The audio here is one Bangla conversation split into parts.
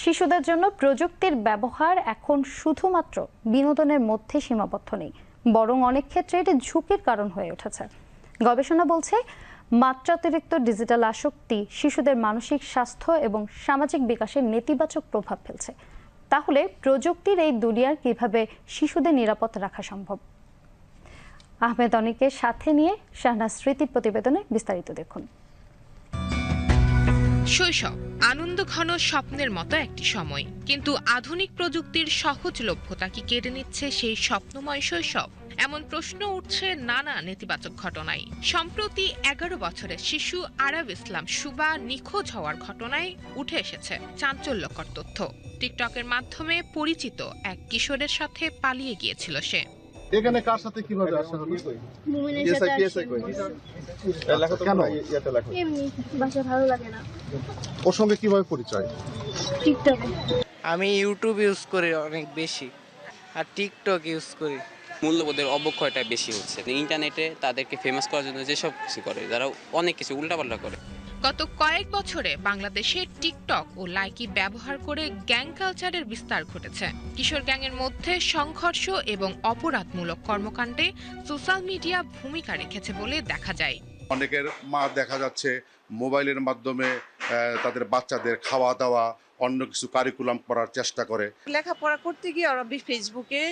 শিশুদের জন্য প্রযুক্তির ব্যবহার এখন শুধুমাত্র বিনোদনের মধ্যে সীমাবদ্ধ নেই, বরং অনেক ক্ষেত্রে এটি ঝুঁকির কারণ হয়ে উঠেছে। গবেষণা বলছে, মাত্রাতিরিক্ত ডিজিটাল আসক্তি শিশুদের মানসিক স্বাস্থ্য এবং সামাজিক বিকাশে নেতিবাচক প্রভাব ফেলছে। তাহলে প্রযুক্তির এই দুনিয়ার কিভাবে শিশুদের নিরাপদ রাখা সম্ভব? আহমেদ অনিকের সাথে নিয়ে শাহনাজ স্মৃতির প্রতিবেদনে বিস্তারিত দেখুন। শৈশব আনন্দঘন স্বপ্নের মতো একটি সময়, কিন্তু আধুনিক প্রযুক্তির সহজলভ্যতা কি কেড়ে নিচ্ছে সেই স্বপ্নময় শৈশব? এমন প্রশ্ন উঠছে নানা নেতিবাচক ঘটনায়। সম্প্রতি 11 বছরের শিশু আরাব ইসলাম সুবা নিখোঁজ হওয়ার ঘটনায় উঠে এসেছে চাঞ্চল্যকর তথ্য। টিকটকের মাধ্যমে পরিচিত এক কিশোরের সাথে পালিয়ে গিয়েছিল সে। এখানে কার সাথে কিভাবে আসা হলো? মুমিনের সাথে কেন? এমনি বাসা ভালো লাগে না। ওর সঙ্গে কিভাবে পরিচয়? টিকটকে। আমি ইউটিউব ইউজ করি অনেক বেশি, আর টিকটক ইউজ করি। মূল্যবোধের অবক্ষয়টা বেশি হচ্ছে। ইন্টারনেটে তাদেরকে ফেমাস করার জন্য যেসব কিছু করে, যারা অনেক কিছু উল্টাপাল্টা করে। গত কয়েক বছরে বাংলাদেশে টিকটক ও লাইকি ব্যবহার করে গ্যাং কালচারের বিস্তার ঘটেছে। কিশোর গ্যাংয়ের মধ্যে সংঘর্ষ এবং অপরাধমূলক কর্মকাণ্ডে সোশ্যাল মিডিয়া ভূমিকা রেখেছে বলে দেখা যায়। অনেকের মা দেখা যাচ্ছে মোবাইলের মাধ্যমে তাদের বাচ্চাদের খাওয়া দাওয়া, অন্য কিছু কারিকুলাম করার চেষ্টা করে। লেখাপড়া করতে গিয়ে ওরা ফেসবুকে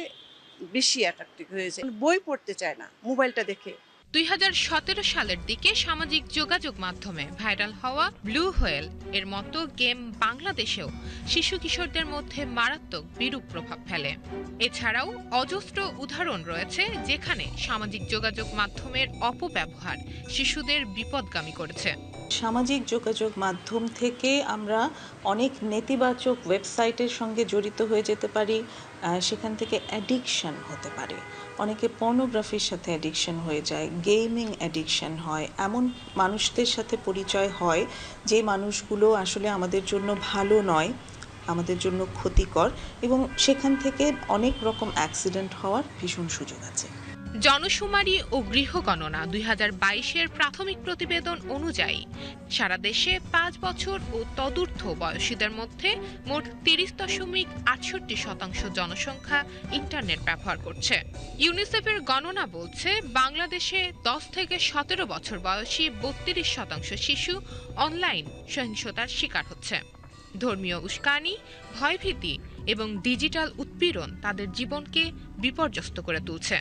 বেশি অ্যাট্রাক্টিভ হয়েছে, বই পড়তে চায় না, মোবাইলটা দেখে। 2017 সালের দিকে সামাজিক যোগাযোগ মাধ্যমে ভাইরাল হওয়া ব্লু হোয়েল এর মতো গেম বাংলাদেশেও শিশু কিশোরদের মধ্যে মারাত্মক বিরূপ প্রভাব ফেলে। এছাড়াও অজস্র উদাহরণ রয়েছে যেখানে সামাজিক যোগাযোগ মাধ্যমের অপব্যবহার শিশুদের বিপদগামী করেছে। সামাজিক যোগাযোগ মাধ্যম থেকে আমরা অনেক নেতিবাচক ওয়েবসাইটের সঙ্গে জড়িত হয়ে যেতে পারি, সেখান থেকে অ্যাডিকশন হতে পারে। অনেকে পর্নোগ্রাফির সাথে অ্যাডিকশন হয়ে যায়, গেমিং অ্যাডিকশন হয়, এমন মানুষদের সাথে পরিচয় হয় যে মানুষগুলো আসলে আমাদের জন্য ভালো নয়, আমাদের জন্য ক্ষতিকর, এবং সেখান থেকে অনেক রকম অ্যাক্সিডেন্ট হওয়ার ভীষণ সুযোগ আছে। জনশুমারি ও গৃহগণনা 2022-এর প্রাথমিক প্রতিবেদন অনুযায়ী সারা দেশে 5 বছর ও তদূর্ধ্ব বয়সীদের মধ্যে মোট 30.68% জনসংখ্যা ইন্টারনেট ব্যবহার করছে। ইউনিসেফের গণনা বলছে, বাংলাদেশে 10 থেকে 17 বছর বয়সী 32% শিশু অনলাইন সহিংসতার শিকার হচ্ছে। ধর্মীয় উস্কানি, ভয়ভীতি এবং ডিজিটাল উৎপীড়ন তাদের জীবনকে বিপর্যস্ত করে তুলছে।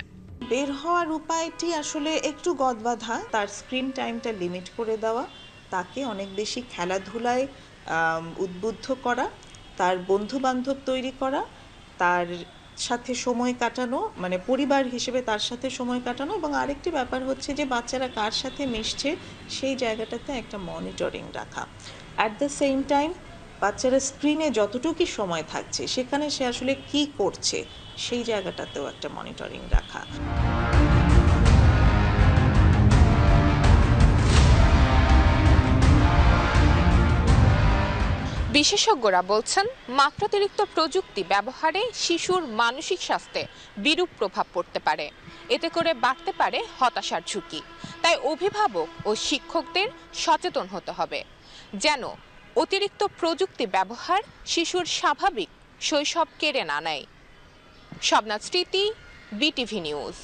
বের হওয়ার উপায়টি আসলে একটু গদবাঁধা, তার স্ক্রিন টাইমটা লিমিট করে দেওয়া, তাকে অনেক বেশি খেলাধুলায় উদ্বুদ্ধ করা, তার বন্ধু বান্ধব তৈরি করা, তার সাথে সময় কাটানো, মানে পরিবার হিসেবে তার সাথে সময় কাটানো, এবং আরেকটি ব্যাপার হচ্ছে যে বাচ্চারা কার সাথে মিশছে সেই জায়গাটাতে একটা মনিটরিং রাখা। অ্যাট দ্য সেম টাইম বাচ্চারা স্ক্রিনে যতটুকু সময় থাকছে সেখানে সে আসলে কি করছে সেই জায়গাটাতেও একটা মনিটরিং রাখা। বিশেষজ্ঞরা বলছেন, মাত্রাতিরিক্ত প্রযুক্তি ব্যবহারে শিশুর মানসিক স্বাস্থ্যে বিরূপ প্রভাব পড়তে পারে। এতে করে বাড়তে পারে হতাশার ঝুঁকি। তাই অভিভাবক ও শিক্ষকদের সচেতন হতে হবে যেন অতিরিক্ত প্রযুক্তি ব্যবহার শিশুর স্বাভাবিক শৈশব কেড়ে না নেয়। শাহনাজ স্মৃতি, বিটিভি নিউজ।